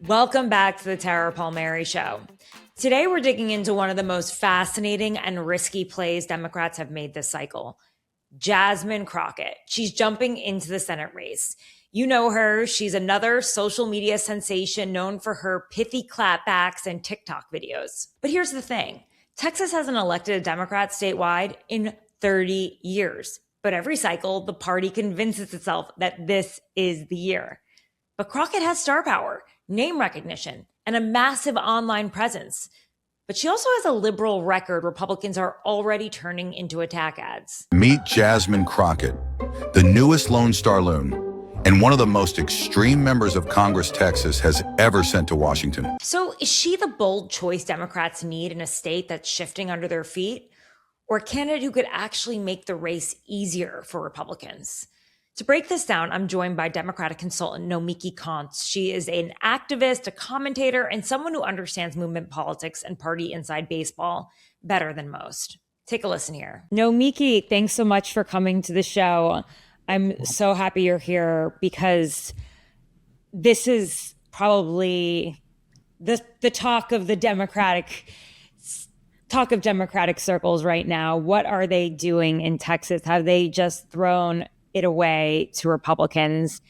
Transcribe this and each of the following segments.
Welcome back to the Tara Palmeri Show. Today, we're digging into one of the most fascinating and risky plays Democrats have made this cycle. Jasmine Crockett. She's jumping into the Senate race. You know her. She's another social media sensation known for her pithy clapbacks and TikTok videos. But here's the thing. Texas hasn't elected a Democrat statewide in 30 years. But every cycle, the party convinces itself that this is the year. But Crockett has star power, name recognition, and a massive online presence. But she also has a liberal record Republicans are already turning into attack ads. Meet Jasmine Crockett, the newest Lone Star Loon, and one of the most extreme members of Congress Texas has ever sent to Washington. So is she the bold choice Democrats need in a state that's shifting under their feet? Or a candidate who could actually make the race easier for Republicans? To break this down, I'm joined by Democratic consultant Nomiki Konst. She is an activist, a commentator, and someone who understands movement politics and party inside baseball better than most. Take a listen here. Nomiki, thanks so much for coming to the show. I'm so happy you're here because this is probably the talk of the Democratic circles right now. What are they doing in Texas? Have they just thrown it away to Republicans?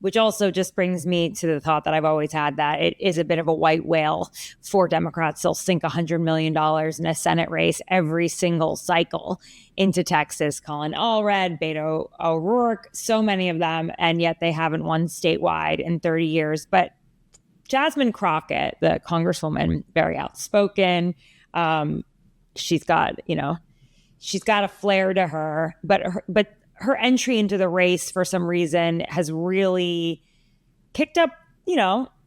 Which also just brings me to the thought that I've always had, that it is a bit of a white whale for Democrats. They'll sink $100 million in a Senate race every single cycle into Texas. Colin Allred, Beto O'Rourke, so many of them, and yet they haven't won statewide in 30 years. But Jasmine Crockett, the congresswoman, very outspoken. She's got a flair to her, but her entry into the race for some reason has really kicked up,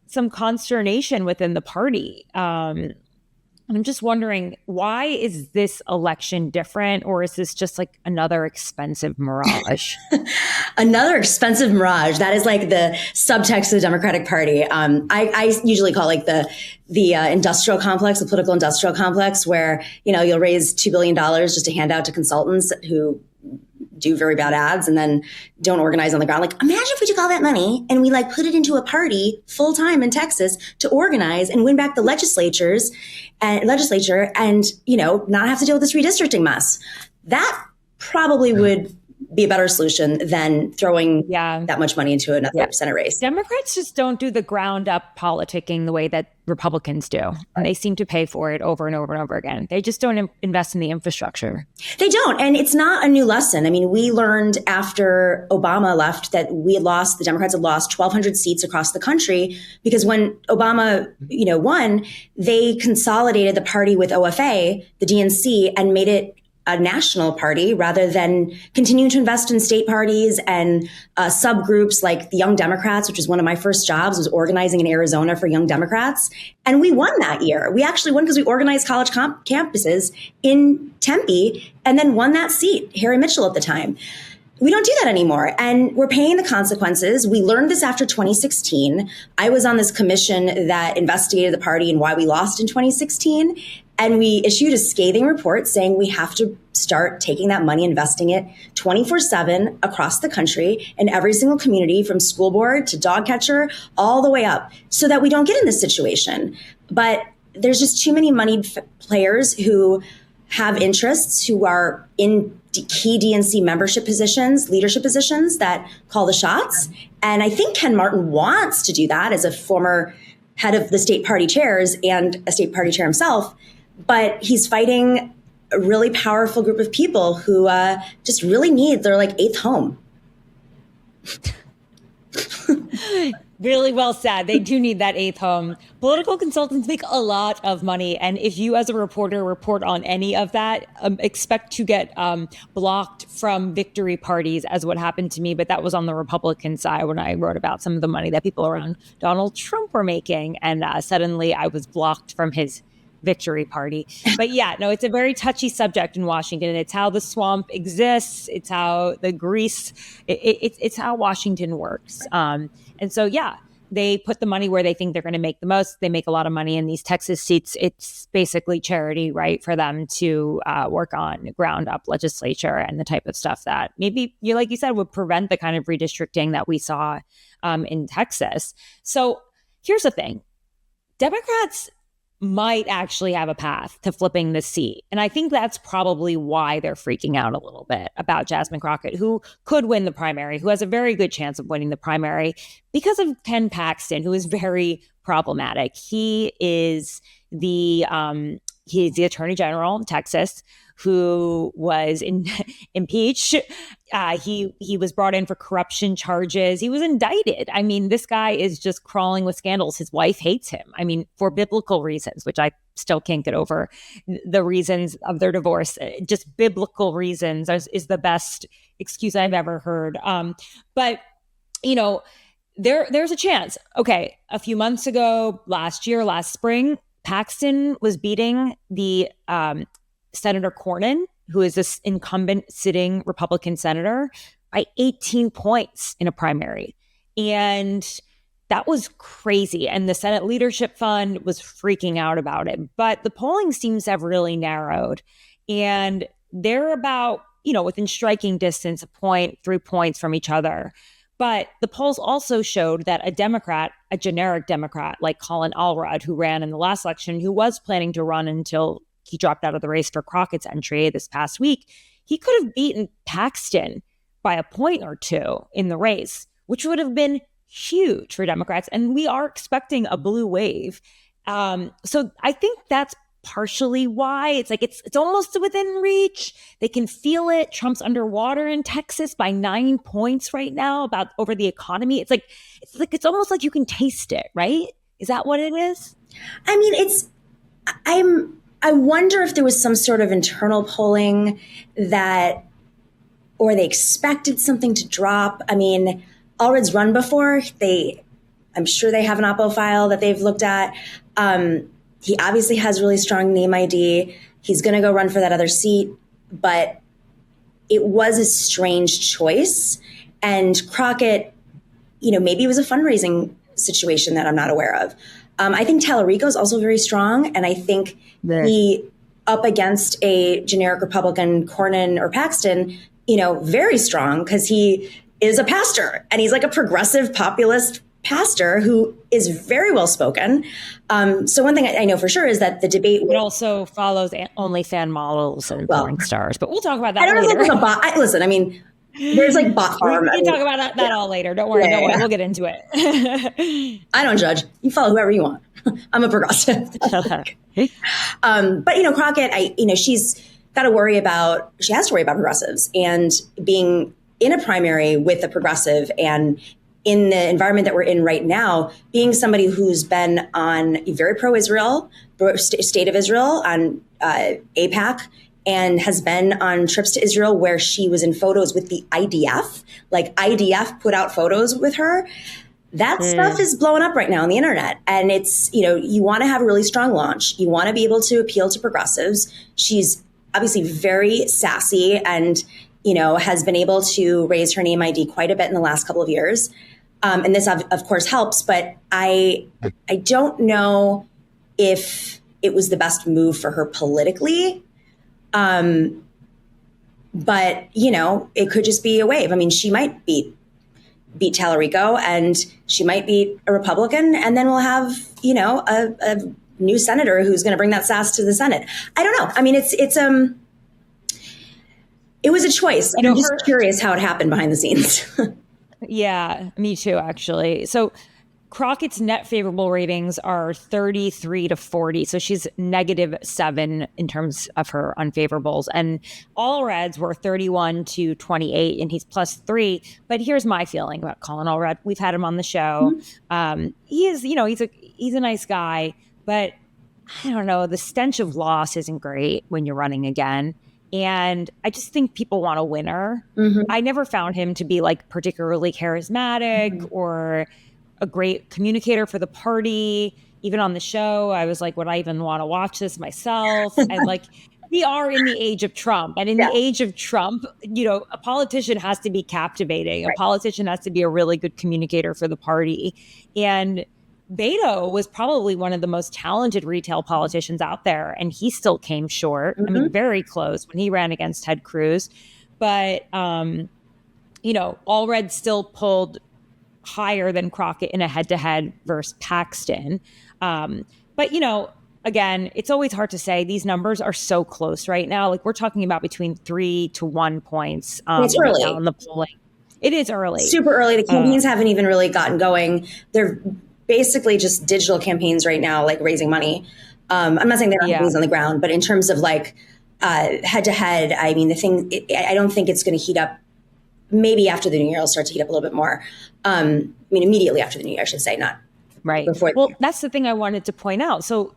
some consternation within the party. And I'm just wondering, why is this election different, or is this just like another expensive mirage? Another expensive mirage. That is like the subtext of the Democratic Party. I usually call it like the industrial complex, the political industrial complex, where, you'll raise $2 billion just to hand out to consultants who do very bad ads and then don't organize on the ground. Like, imagine if we took all that money and we put it into a party full time in Texas to organize and win back the legislature and, not have to deal with this redistricting mess. That probably would be a better solution than throwing that much money into another Senate race. Democrats just don't do the ground up politicking the way that Republicans do. Right. And they seem to pay for it over and over and over again. They just don't invest in the infrastructure. They don't. And it's not a new lesson. I mean, we learned after Obama left that the Democrats had lost 1,200 seats across the country because when Obama, won, they consolidated the party with OFA, the DNC, and made it a national party rather than continuing to invest in state parties and subgroups like the Young Democrats, which was one of my first jobs, was organizing in Arizona for Young Democrats. And we won that year. We actually won because we organized college campuses in Tempe and then won that seat, Harry Mitchell at the time. We don't do that anymore. And we're paying the consequences. We learned this after 2016. I was on this commission that investigated the party and why we lost in 2016. And we issued a scathing report saying we have to start taking that money, investing it 24/7 across the country in every single community, from school board to dog catcher, all the way up, so that we don't get in this situation. But there's just too many moneyed players who have interests, who are in key DNC membership positions, leadership positions, that call the shots. And I think Ken Martin wants to do that as a former head of the state party chairs and a state party chair himself. But he's fighting a really powerful group of people who just really need their eighth home. Really well said. They do need that eighth home. Political consultants make a lot of money. And if you as a reporter report on any of that, expect to get blocked from victory parties, as what happened to me. But that was on the Republican side when I wrote about some of the money that people around Donald Trump were making. And suddenly I was blocked from his victory party. But it's a very touchy subject in Washington. It's how the swamp exists. It's how the grease, it's how Washington works. And so, they put the money where they think they're going to make the most. They make a lot of money in these Texas seats. It's basically charity, right, for them to work on ground up legislature and the type of stuff that maybe, like you said, would prevent the kind of redistricting that we saw in Texas. So here's the thing. Democrats might actually have a path to flipping the seat. And I think that's probably why they're freaking out a little bit about Jasmine Crockett, who could win the primary, who has a very good chance of winning the primary because of Ken Paxton, who is very problematic. He is he's the attorney general in Texas who was impeached. He was brought in for corruption charges. He was indicted. I mean, this guy is just crawling with scandals. His wife hates him. I mean, for biblical reasons, which I still can't get over the reasons of their divorce. Just biblical reasons is the best excuse I've ever heard. But, there's a chance. Okay, a few months ago, last spring, Paxton was beating the Senator Cornyn, who is this incumbent sitting Republican senator, by 18 points in a primary. And that was crazy. And the Senate Leadership Fund was freaking out about it. But the polling seems to have really narrowed. And they're about, within striking distance, 3 points from each other. But the polls also showed that a generic Democrat like Colin Allred, who ran in the last election, who was planning to run until he dropped out of the race for Crockett's entry this past week, he could have beaten Paxton by a point or two in the race, which would have been huge for Democrats. And we are expecting a blue wave. So I think that's partially why it's almost within reach. They can feel it. Trump's underwater in Texas by 9 points right now over the economy. It's almost like you can taste it, right? Is that what it is? I mean, I wonder if there was some sort of internal polling or they expected something to drop. I mean, Allred's run before. I'm sure they have an Oppo file that they've looked at. He obviously has really strong name ID. He's going to go run for that other seat, but it was a strange choice. And Crockett, maybe it was a fundraising situation that I'm not aware of. I think Talarico is also very strong, and I think he, up against a generic Republican, Cornyn or Paxton, very strong because he is a pastor, and he's like a progressive populist pastor who is very well spoken. So one thing I know for sure is that the debate also follows OnlyFans models and porn stars, but we'll talk about that I don't later. know if there's a bot. Listen, I mean, there's like bot farm. We can talk about that all later. Don't worry. Don't worry. We'll get into it. I don't judge. You follow whoever you want. I'm a progressive. But Crockett, she's got to worry about, she has to worry about progressives and being in a primary with a progressive, and in the environment that we're in right now, being somebody who's been on very pro-Israel, state of Israel, on AIPAC, and has been on trips to Israel where she was in photos with the IDF, like IDF put out photos with her. That stuff is blowing up right now on the internet. And it's, you want to have a really strong launch. You want to be able to appeal to progressives. She's obviously very sassy and, has been able to raise her name ID quite a bit in the last couple of years. And this, of course, helps. But I don't know if it was the best move for her politically. But, it could just be a wave. I mean, she might beat Talarico, and she might beat a Republican, and then we'll have, a new senator who's going to bring that sass to the Senate. I don't know. I mean, it was a choice. I'm just curious how it happened behind the scenes. Yeah, me too, actually. So Crockett's net favorable ratings are 33 to 40. So she's -7 in terms of her unfavorables. And Allred's were 31 to 28, and he's +3. But here's my feeling about Colin Allred. We've had him on the show. He is, he's a nice guy, but I don't know, the stench of loss isn't great when you're running again. And I just think people want a winner. I never found him to be particularly charismatic or a great communicator for the party. Even on the show, I was like, would I even want to watch this myself? And we are in the age of Trump. And in the age of Trump, a politician has to be captivating. A politician has to be a really good communicator for the party. And Beto was probably one of the most talented retail politicians out there. And he still came short. I mean, very close when he ran against Ted Cruz. But, Allred still pulled higher than Crockett in a head-to-head versus Paxton. But, again, it's always hard to say. These numbers are so close right now. Like, we're talking about between 3 to 1 points it's early. on the polling. It is early. Super early. The campaigns haven't even really gotten going. They're basically just digital campaigns right now, like raising money. I'm not saying they're not things on the ground, but in terms of like head-to-head, I mean, I don't think it's going to heat up. Maybe after the new year, it'll start to heat up a little bit more. Immediately after the new year, I should say, not right. before. Well, that's the thing I wanted to point out. So,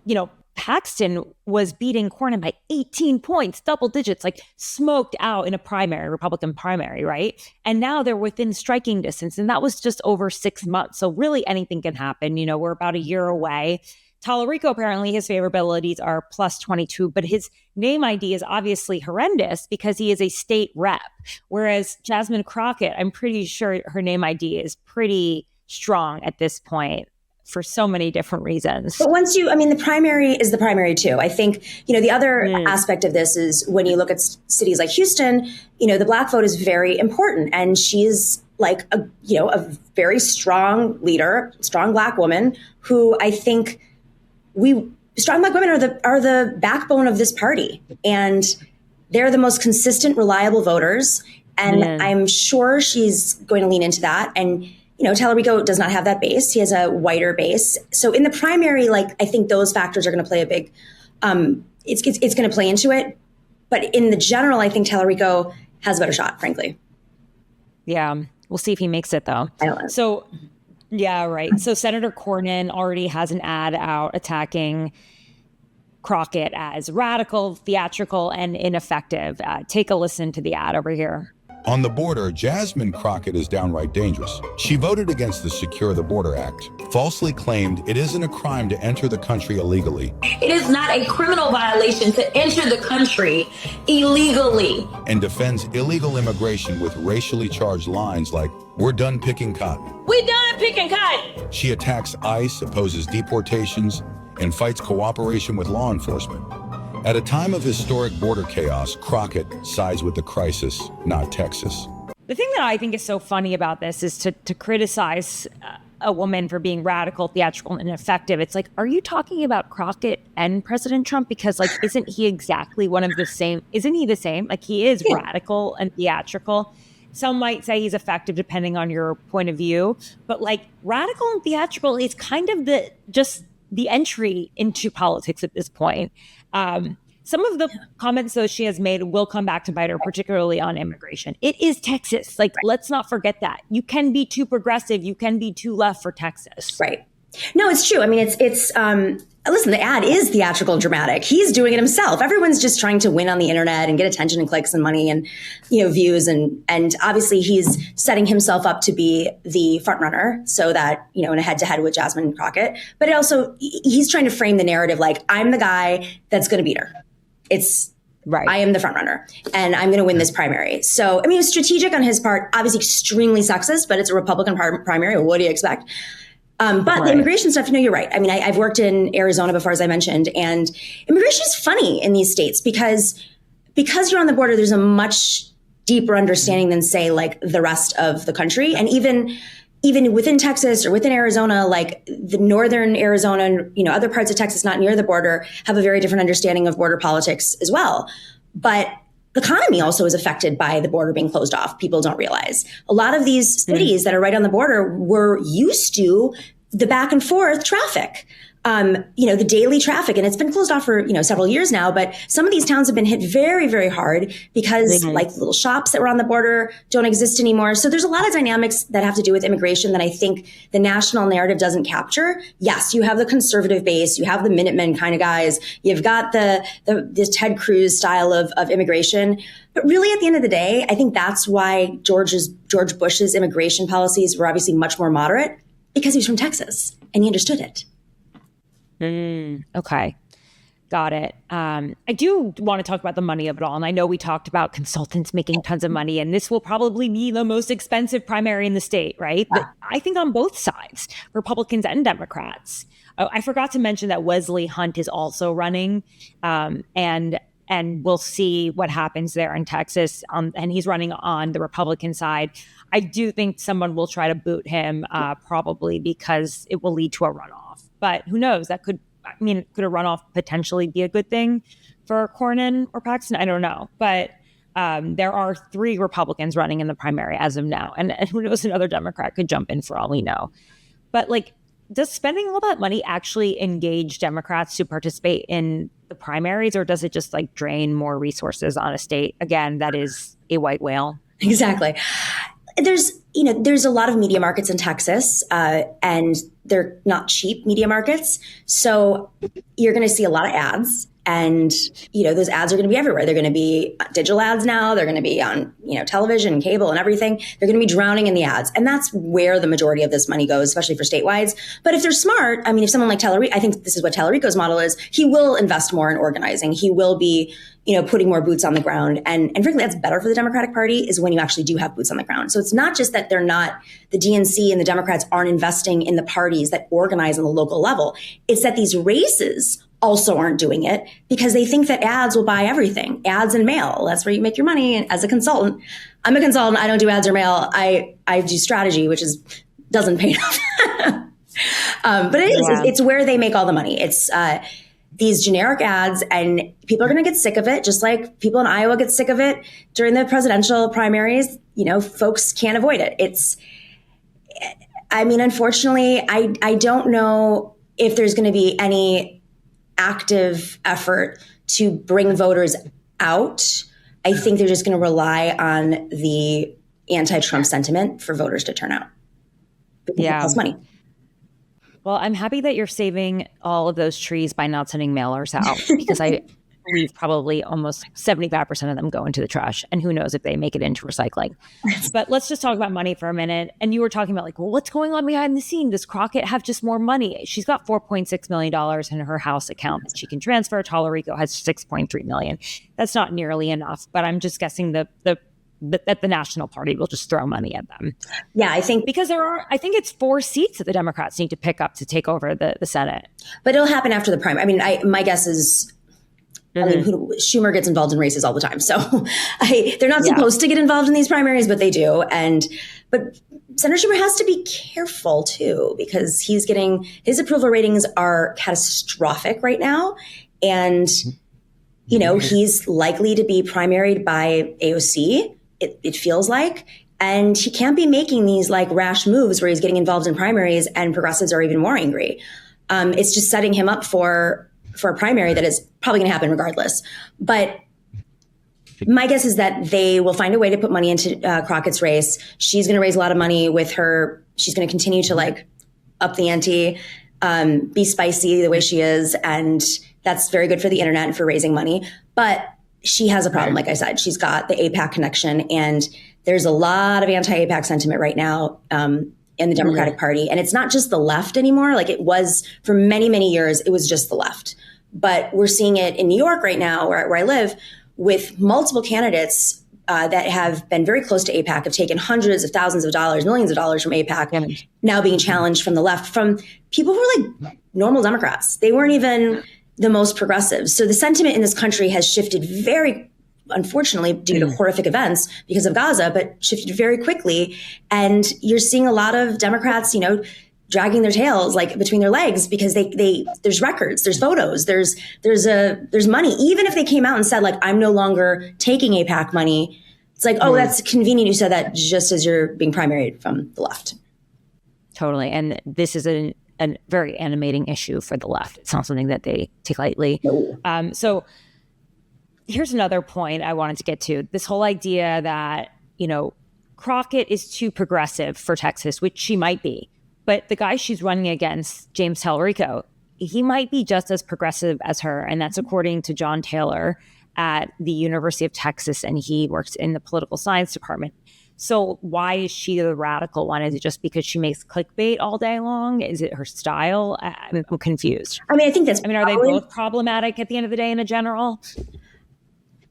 Paxton was beating Cornyn by 18 points, double digits, like smoked out in a primary, Republican primary, right? And now they're within striking distance. And that was just over 6 months. So really anything can happen. We're about a year away. Talarico, apparently his favorabilities are plus 22, but his name ID is obviously horrendous because he is a state rep. Whereas Jasmine Crockett, I'm pretty sure her name ID is pretty strong at this point for so many different reasons. But the primary is the primary too. I think, the other aspect of this is when you look at cities like Houston, the Black vote is very important. And she's like a very strong leader, strong Black woman who I think strong Black women are the backbone of this party, and they're the most consistent, reliable voters. And I'm sure she's going to lean into that. And Talarico does not have that base; he has a whiter base. So in the primary, I think those factors are going to play a big. It's going to play into it. But in the general, I think Talarico has a better shot, frankly. Yeah, we'll see if he makes it though. I don't know. So. Yeah, right. So Senator Cornyn already has an ad out attacking Crockett as radical, theatrical, and ineffective. Take a listen to the ad over here. On the border, Jasmine Crockett is downright dangerous. She voted against the Secure the Border Act, falsely claimed it isn't a crime to enter the country illegally. It is not a criminal violation to enter the country illegally. And defends illegal immigration with racially charged lines like, "We're done picking cotton." We're done picking cotton. She attacks ICE, opposes deportations, and fights cooperation with law enforcement. At a time of historic border chaos, Crockett sides with the crisis, not Texas. The thing that I think is so funny about this is to criticize a woman for being radical, theatrical, and ineffective. It's like, are you talking about Crockett and President Trump? Because isn't he exactly one of the same? Isn't he the same? He is radical and theatrical. Some might say he's effective depending on your point of view, but radical and theatrical is kind of the entry into politics at this point. Some of the comments, though, she has made will come back to bite her, particularly on immigration. It is Texas. Let's not forget that. You can be too progressive. You can be too left for Texas. Right. No, it's true. I mean, listen, the ad is theatrical and dramatic. He's doing it himself. Everyone's just trying to win on the internet and get attention and clicks and money and, views. And obviously he's setting himself up to be the front runner so that, in a head to head with Jasmine Crockett. But he's trying to frame the narrative I'm the guy that's going to beat her. It's right. I am the front runner and I'm going to win this primary. So, it's strategic on his part, obviously extremely sexist, but it's a Republican primary. What do you expect? But the immigration stuff, you're right. I've worked in Arizona before, as I mentioned, and immigration is funny in these states because you're on the border, there's a much deeper understanding than, say, the rest of the country. And even within Texas or within Arizona, the northern Arizona and, other parts of Texas not near the border have a very different understanding of border politics as well. But the economy also is affected by the border being closed off. People don't realize. A lot of these cities that are right on the border were used to the back and forth traffic, the daily traffic. And it's been closed off for, several years now. But some of these towns have been hit very, very hard because little shops that were on the border don't exist anymore. So there's a lot of dynamics that have to do with immigration that I think the national narrative doesn't capture. Yes, you have the conservative base. You have the Minutemen kind of guys. You've got the Ted Cruz style of immigration. But really, at the end of the day, I think that's why George Bush's immigration policies were obviously much more moderate, because he was from Texas and he understood it. Okay. Got it. I do want to talk about the money of it all. And I know we talked about consultants making tons of money, and this will probably be the most expensive primary in the state, right? But I think on both sides, Republicans and Democrats. Oh, I forgot to mention that Wesley Hunt is also running, and we'll see what happens there in Texas. And he's running on the Republican side. I do think someone will try to boot him, probably because it will lead to a runoff. But who knows? Could a runoff potentially be a good thing for Cornyn or Paxton? I don't know. But there are 3 Republicans running in the primary as of now. And who knows, another Democrat could jump in for all we know. But does spending all that money actually engage Democrats to participate in the primaries, or does it just drain more resources on a state, again, that is a white whale? Exactly. There's a lot of media markets in Texas, and they're not cheap media markets. So you're going to see a lot of ads, and, those ads are going to be everywhere. They're going to be digital ads now. They're going to be on, television and cable and everything. They're going to be drowning in the ads. And that's where the majority of this money goes, especially for statewide. But if they're smart, if someone like Talarico, I think this is what Talarico's model is, he will invest more in organizing. He will be, putting more boots on the ground. And frankly, that's better for the Democratic Party, is when you actually do have boots on the ground. So it's not just that the DNC and the Democrats aren't investing in the parties that organize on the local level. It's that these races also aren't doing it because they think that ads will buy everything. Ads and mail. That's where you make your money. And as a consultant, I'm a consultant. I don't do ads or mail. I do strategy, which doesn't pay enough. But it is. It's where they make all the money. It's these generic ads, and people are going to get sick of it, just like people in Iowa get sick of it during the presidential primaries. Folks can't avoid it. Unfortunately, I don't know if there's going to be any active effort to bring voters out. I think they're just going to rely on the anti-Trump sentiment for voters to turn out. Because it costs money. Well, I'm happy that you're saving all of those trees by not sending mailers out, because I believe probably almost 75% of them go into the trash, and who knows if they make it into recycling. But let's just talk about money for a minute. And you were talking about what's going on behind the scene? Does Crockett have just more money? She's got $4.6 million in her house account that she can transfer. Talarico has $6.3 million. That's not nearly enough, but I'm just guessing that the National Party will just throw money at them. Yeah, I think because I think it's 4 seats that the Democrats need to pick up to take over the Senate. But it'll happen after the primary. My guess is, Schumer gets involved in races all the time. So they're not supposed to get involved in these primaries, but they do. But Senator Schumer has to be careful too, because his approval ratings are catastrophic right now. And, he's likely to be primaried by AOC. It feels like, and he can't be making these rash moves where he's getting involved in primaries and progressives are even more angry. It's just setting him up for a primary that is probably going to happen regardless. But my guess is that they will find a way to put money into Crockett's race. She's going to raise a lot of money with her. She's going to continue to up the ante, be spicy the way she is. And that's very good for the internet and for raising money. But she has a problem. Like I said, she's got the AIPAC connection, and there's a lot of anti-AIPAC sentiment right now in the Democratic Party. And it's not just the left anymore. It was for many, many years, it was just the left. But we're seeing it in New York right now, where I live, with multiple candidates that have been very close to AIPAC, have taken hundreds of thousands of dollars, millions of dollars from AIPAC, now being challenged from the left, from people who were normal Democrats. They weren't even the most progressive. So the sentiment in this country has shifted very, unfortunately, due to horrific events because of Gaza, but shifted very quickly. And you're seeing a lot of Democrats, dragging their tails between their legs because there's records, there's photos, there's money. Even if they came out and said I'm no longer taking AIPAC money, it's that's convenient you said that just as you're being primaried from the left. Totally. And this is a very animating issue for the left. It's not something that they take lightly. No. So here's another point I wanted to get to. This whole idea that, Crockett is too progressive for Texas, which she might be. But the guy she's running against, James Talerico, he might be just as progressive as her. And that's according to John Taylor at the University of Texas. And he works in the political science department. So why is she the radical one? Is it just because she makes clickbait all day long? Is it her style? I'm confused. I mean, I think are they both problematic at the end of the day in a general?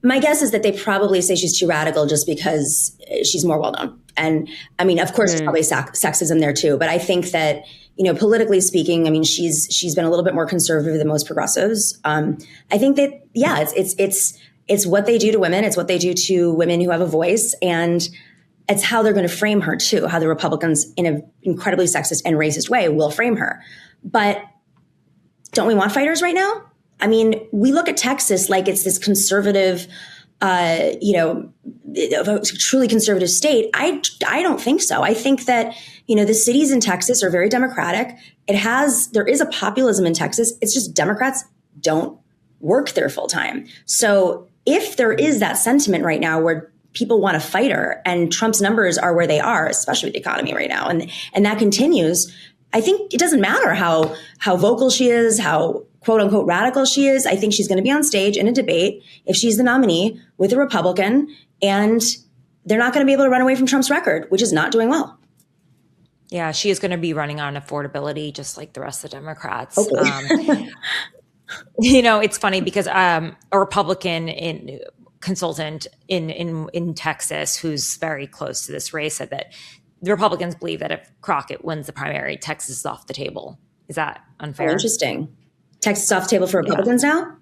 My guess is that they probably say she's too radical just because she's more well-known. And I mean, of course, there's probably sexism there too. But I think that, politically speaking, I mean, she's been a little bit more conservative than most progressives. I think that, yeah, it's what they do to women. It's what they do to women who have a voice. And it's how they're going to frame her too, how the Republicans in an incredibly sexist and racist way will frame her. But don't we want fighters right now? I mean, we look at Texas like it's this conservative, truly conservative state. I don't think so. I think that, the cities in Texas are very Democratic. There is a populism in Texas. It's just Democrats don't work there full time. So if there is that sentiment right now where people want a fighter and Trump's numbers are where they are, especially with the economy right now, and that continues, I think it doesn't matter how vocal she is, how quote unquote radical she is. I think she's going to be on stage in a debate if she's the nominee with a Republican, and they're not going to be able to run away from Trump's record, which is not doing well. Yeah, she is going to be running on affordability just like the rest of the Democrats. It's funny because a Republican consultant in Texas who's very close to this race said that the Republicans believe that if Crockett wins the primary, Texas is off the table. Is that unfair? Oh, interesting. Texas off the table for Republicans now?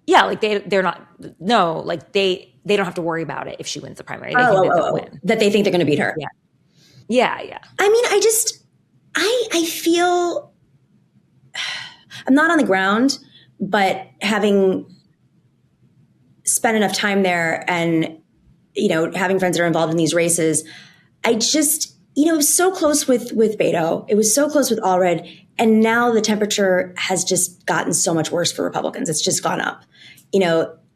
Yeah, like they're not. No, like they don't have to worry about it if she wins the primary. They think that they'll win. That they think they're going to beat her. Yeah. I mean, I feel I'm not on the ground, but having spent enough time there and having friends that are involved in these races, I just it was so close with Beto. It was so close with Allred. And now the temperature has just gotten so much worse for Republicans. It's just gone up.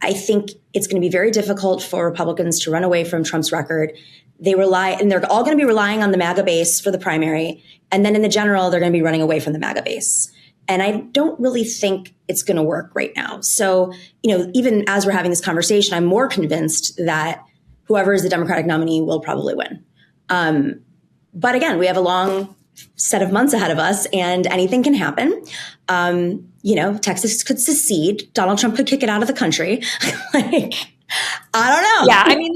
I think it's going to be very difficult for Republicans to run away from Trump's record. They're all going to be relying on the MAGA base for the primary. And then in the general, they're going to be running away from the MAGA base. And I don't really think it's going to work right now. So, even as we're having this conversation, I'm more convinced that whoever is the Democratic nominee will probably win. But again, we have a long set of months ahead of us and anything can happen. Texas could secede. Donald Trump could kick it out of the country. I don't know. Yeah. I mean,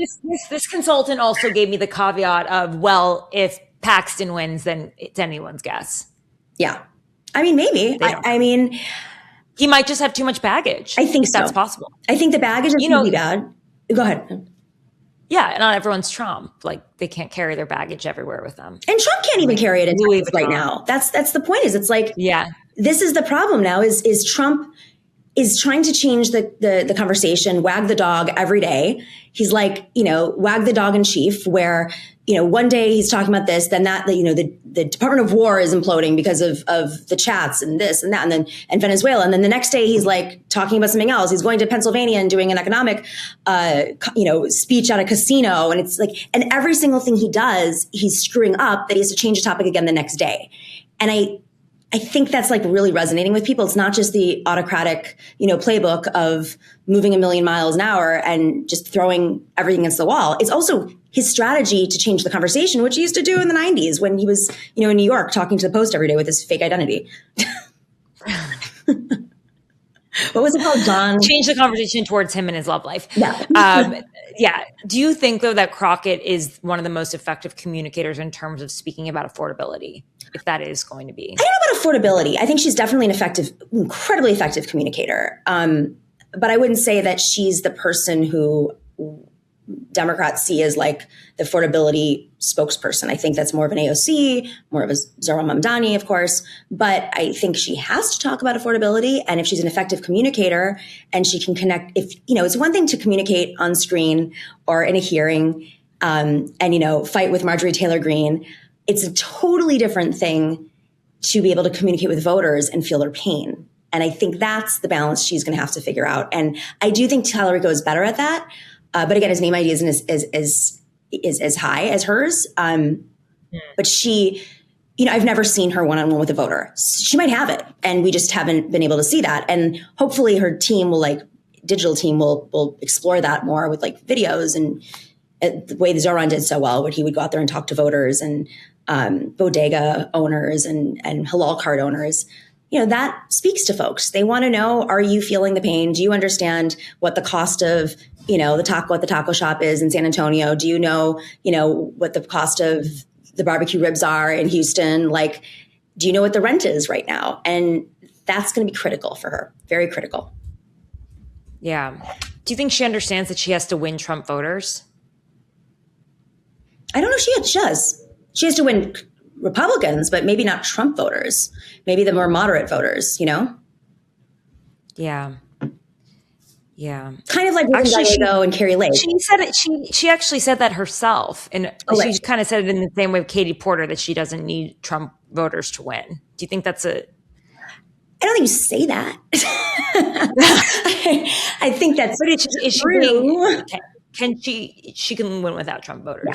this consultant also gave me the caveat of, well, if Paxton wins, then it's anyone's guess. Yeah. I mean, maybe. I mean, he might just have too much baggage. I think that's possible. I think the baggage is going to be bad. Go ahead. Yeah, not everyone's Trump. Like they can't carry their baggage everywhere with them. And Trump can't even carry it in Texas right now. That's the point. It's like, this is the problem now. Is Trump is trying to change the conversation, wag the dog every day. He's like, wag the dog in chief. Where one day he's talking about this, then that the Department of War is imploding because of the chats and this and that, and Venezuela, and then the next day he's like talking about something else. He's going to Pennsylvania and doing an economic speech at a casino, and it's like, and every single thing he does, he's screwing up that he has to change the topic again the next day. And I think that's like really resonating with people. It's not just the autocratic, playbook of moving a million miles an hour and just throwing everything against the wall. It's also his strategy to change the conversation, which he used to do in the 90s when he was, in New York talking to the Post every day with his fake identity. What was it called, John? Change the conversation towards him and his love life. Yeah. Yeah. Do you think, though, that Crockett is one of the most effective communicators in terms of speaking about affordability, if that is going to be? I don't know about affordability. I think she's definitely an incredibly effective communicator. But I wouldn't say that she's the person who Democrats see as like the affordability spokesperson. I think that's more of an AOC, more of a Zohran Mamdani, of course. But I think she has to talk about affordability. And if she's an effective communicator and she can connect, it's one thing to communicate on screen or in a hearing and fight with Marjorie Taylor Greene. It's a totally different thing to be able to communicate with voters and feel their pain. And I think that's the balance she's going to have to figure out. And I do think Talarico is better at that. But again, his name ID isn't as high as hers. But she, I've never seen her one-on-one with a voter. She might have it, and we just haven't been able to see that. And hopefully her team digital team will explore that more with like videos and, the way the Zoran did so well, where he would go out there and talk to voters and bodega owners and halal cart owners. That speaks to folks. They want to know, are you feeling the pain? Do you understand what the cost of, what the taco shop is in San Antonio? Do you know, what the cost of the barbecue ribs are in Houston? Like, do you know what the rent is right now? And that's going to be critical for her. Very critical. Yeah. Do you think she understands that she has to win Trump voters? I don't know if she does. She has to win Republicans, but maybe not Trump voters. Maybe the more moderate voters, Yeah. Kind of like Talarico and Carrie Lake. She said it. She actually said that herself, and she kind of said it in the same way with Katie Porter, that she doesn't need Trump voters to win. Do you think that's I don't think you say that. I think that's true. She can win without Trump voters. Yeah.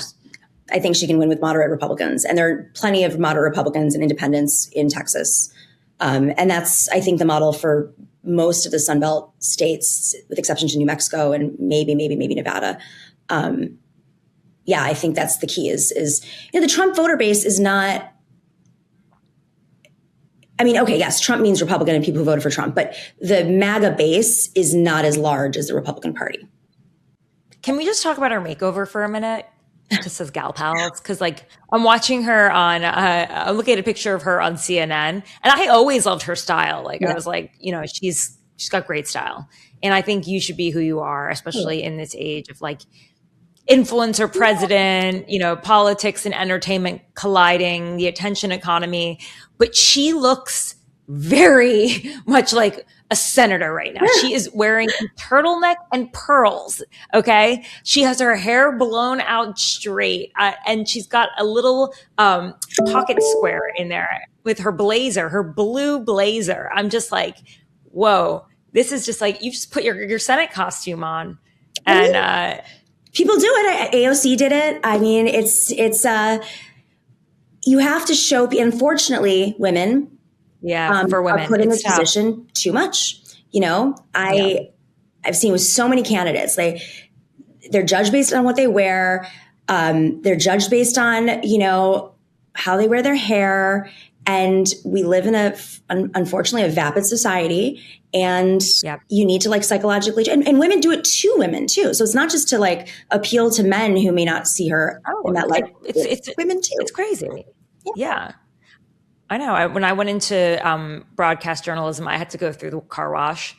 I think she can win with moderate Republicans, and there are plenty of moderate Republicans and independents in Texas, and that's, I think, the model for most of the Sunbelt states, with exception to New Mexico and maybe Nevada. I think that's the key. Is the Trump voter base is not. I mean, okay, yes, Trump means Republican and people who voted for Trump, but the MAGA base is not as large as the Republican Party. Can we just talk about her makeover for a minute? Just as gal pals, because I'm watching her on, I'm looking at a picture of her on CNN, and I always loved her style. I was like, she's got great style, and I think you should be who you are, especially in this age of influencer president, politics and entertainment colliding, the attention economy. But she looks very much like a senator right now. She is wearing a turtleneck and pearls. Okay. She has her hair blown out straight. And she's got a little pocket square in there with her blazer, her blue blazer. I'm just like, whoa, this is just you just put your Senate costume on. And people do it. AOC did it. I mean, it's you have to show, unfortunately, women, for women, are put in this position too much. I've seen with so many candidates, they're judged based on what they wear. They're judged based on, how they wear their hair. And we live in unfortunately, a vapid society. And you need to psychologically, and women do it to women too. So it's not just to appeal to men who may not see her in that light. It's women too. It's crazy. Yeah. I know. When I went into broadcast journalism, I had to go through the car wash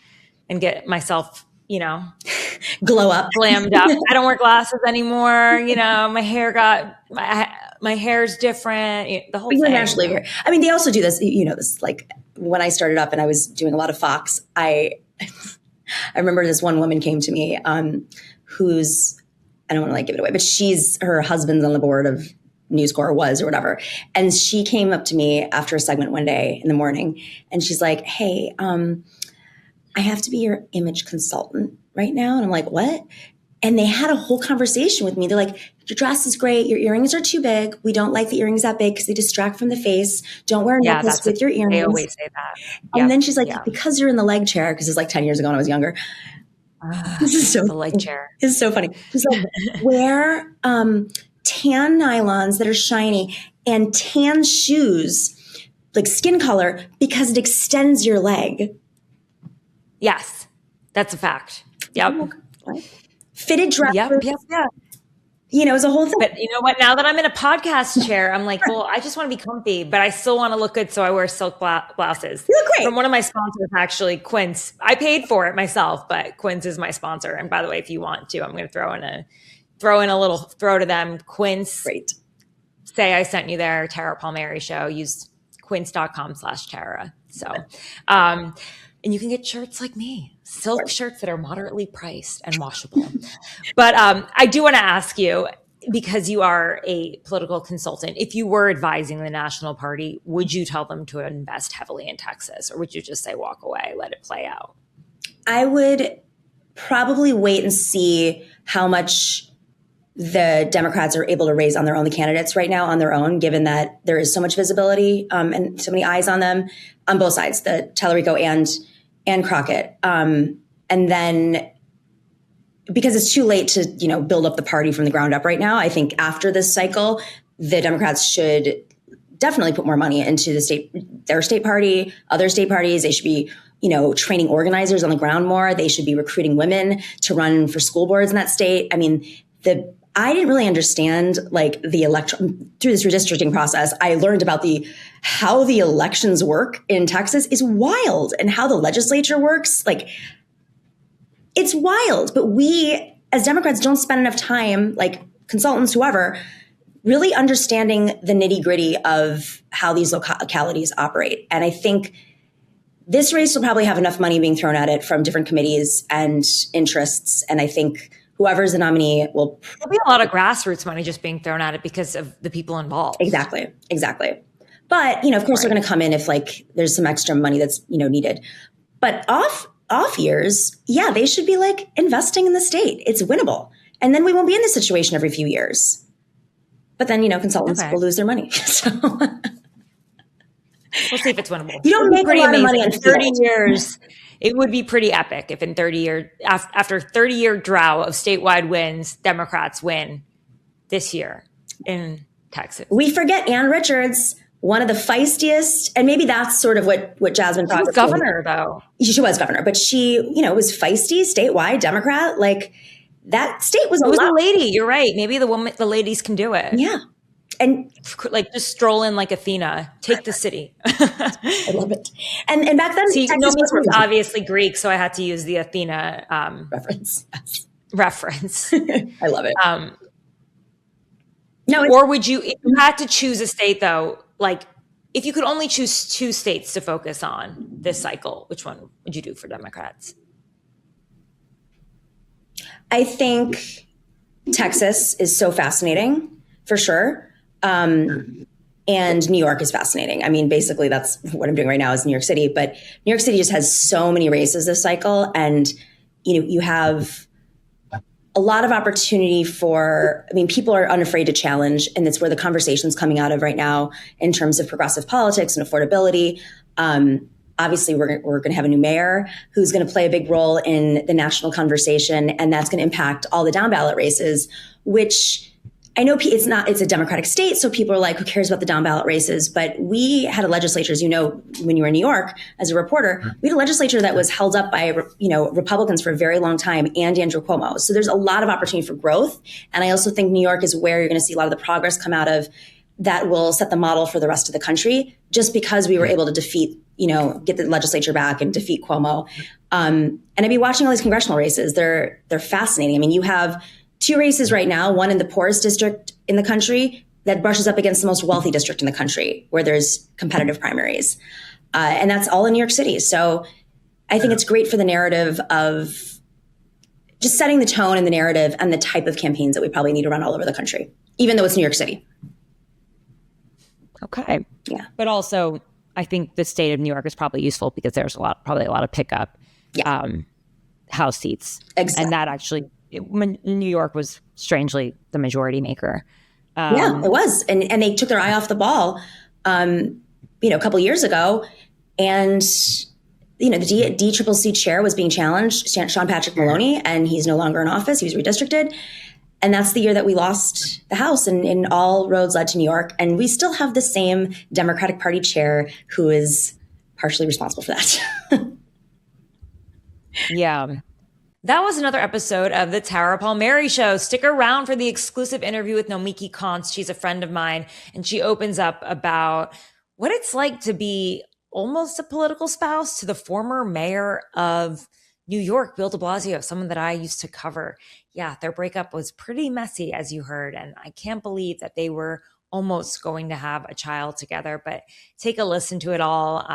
and get myself, glow up, glammed up. I don't wear glasses anymore. My hair my hair's different. The whole thing. Naturally, I mean, they also do this. This when I started up and I was doing a lot of Fox. I remember this one woman came to me, who's, I don't want to give it away, but her husband's on the board of News Corp, or whatever. And she came up to me after a segment one day in the morning, and she's like, "Hey, I have to be your image consultant right now." And I'm like, "What?" And they had a whole conversation with me. They're like, "Your dress is great. Your earrings are too big. We don't like the earrings that big because they distract from the face. Don't wear a necklace with your earrings." They always say that. And then she's like, "Because you're in the leg chair," because it's 10 years ago when I was younger. This is so the leg chair. It's so funny. She's like, "Wear tan nylons that are shiny and tan shoes, skin color, because it extends your leg." Yes, that's a fact. Yep. Fitted dresses. Yep. It's a whole thing. But you know what? Now that I'm in a podcast chair, I'm like, well, I just want to be comfy, but I still want to look good, so I wear silk blouses. You look great. From one of my sponsors, actually, Quince. I paid for it myself, but Quince is my sponsor. And by the way, if you want to, I'm going to throw in a little throw to them. Quince. Great. Say I sent you there. Tara Palmeri Show. Use quince.com/Tara. So, and you can get shirts like me, silk shirts that are moderately priced and washable. But I do want to ask you, because you are a political consultant, if you were advising the National Party, would you tell them to invest heavily in Texas, or would you just say walk away, let it play out? I would probably wait and see how much the Democrats are able to raise on their own, the candidates right now on their own, given that there is so much visibility and so many eyes on them on both sides, the Talarico and Crockett. And then because it's too late to, build up the party from the ground up right now. I think after this cycle, the Democrats should definitely put more money into their state party, other state parties. They should be, training organizers on the ground more. They should be recruiting women to run for school boards in that state. I mean, I didn't really understand through this redistricting process. I learned about how the elections work in Texas is wild, and how the legislature works. Like, it's wild. But we as Democrats don't spend enough time, like consultants, whoever, really understanding the nitty gritty of how these localities operate. And I think this race will probably have enough money being thrown at it from different committees and interests. And I think whoever's the nominee will... There'll be a lot of grassroots money just being thrown at it because of the people involved. Exactly. But, of course, they're going to come in if there's some extra money that's, needed. But off years, yeah, they should be investing in the state. It's winnable. And then we won't be in this situation every few years. But then, consultants will lose their money. So... We'll see if it's winnable. You don't make a lot of money in 30 years. It would be pretty epic if in 30 years, after 30-year drought of statewide wins, Democrats win this year in Texas. We forget Ann Richards, one of the feistiest, and maybe that's sort of what Jasmine Crockett was governor, though. She was governor, but she, was feisty, statewide, Democrat. That state was a lot. A lady. You're right. Maybe the ladies can do it. Yeah. And just stroll in like Athena, take the city. I love it. And back then, see, Nomiki was obviously Greek, so I had to use the Athena reference. Yes. Reference. I love it. Or would you, if you had to choose a state though, if you could only choose 2 states to focus on this cycle, which one would you do for Democrats? I think Texas is so fascinating, for sure. And New York is fascinating. I mean, basically that's what I'm doing right now is New York City, but New York City just has so many races this cycle. And, you have a lot of opportunity people are unafraid to challenge. And that's where the conversation's coming out of right now in terms of progressive politics and affordability. Obviously, we're going to have a new mayor who's going to play a big role in the national conversation. And that's going to impact all the down ballot races, which I know it's a Democratic state, so people are like, who cares about the down ballot races? But we had a legislature, as you know, when you were in New York as a reporter, we had a legislature that was held up by, Republicans for a very long time and Andrew Cuomo. So there's a lot of opportunity for growth. And I also think New York is where you're going to see a lot of the progress come out of that will set the model for the rest of the country, just because we were able to defeat, get the legislature back and defeat Cuomo. And I'd be watching all these congressional races. They're fascinating. I mean, you have 2 races right now, one in the poorest district in the country that brushes up against the most wealthy district in the country where there's competitive primaries. And that's all in New York City. So I think it's great for the narrative of just setting the tone and the narrative and the type of campaigns that we probably need to run all over the country, even though it's New York City. Okay. Yeah. But also, I think the state of New York is probably useful because there's probably a lot of pickup House seats. Exactly. And that actually... New York was strangely the majority maker. Yeah, it was. And they took their eye off the ball, a couple years ago. And, the DCCC chair was being challenged, Sean Patrick Maloney, and he's no longer in office. He was redistricted. And that's the year that we lost the House and all roads led to New York. And we still have the same Democratic Party chair who is partially responsible for that. Yeah. That was another episode of the Tara Palmeri Show. Stick around for the exclusive interview with Nomiki Konst. She's a friend of mine, and she opens up about what it's like to be almost a political spouse to the former mayor of New York, Bill de Blasio, someone that I used to cover. Yeah, their breakup was pretty messy, as you heard, and I can't believe that they were almost going to have a child together, but take a listen to it all.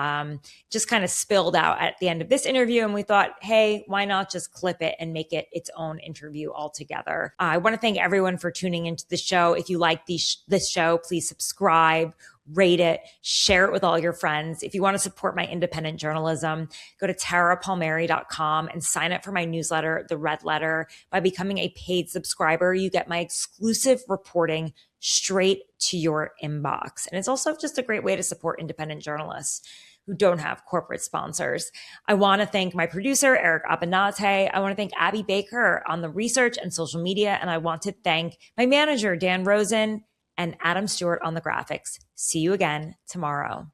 Just kind of spilled out at the end of this interview, and we thought, hey, why not just clip it and make it its own interview altogether? I want to thank everyone for tuning into the show. If you like this show, please subscribe, rate it, share it with all your friends. If you want to support my independent journalism, go to tarapalmeri.com and sign up for my newsletter, The Red Letter. By becoming a paid subscriber, you get my exclusive reporting straight to your inbox. And it's also just a great way to support independent journalists who don't have corporate sponsors. I want to thank my producer, Eric Abinate. I want to thank Abby Baker on the research and social media. And I want to thank my manager, Dan Rosen, and Adam Stewart on the graphics. See you again tomorrow.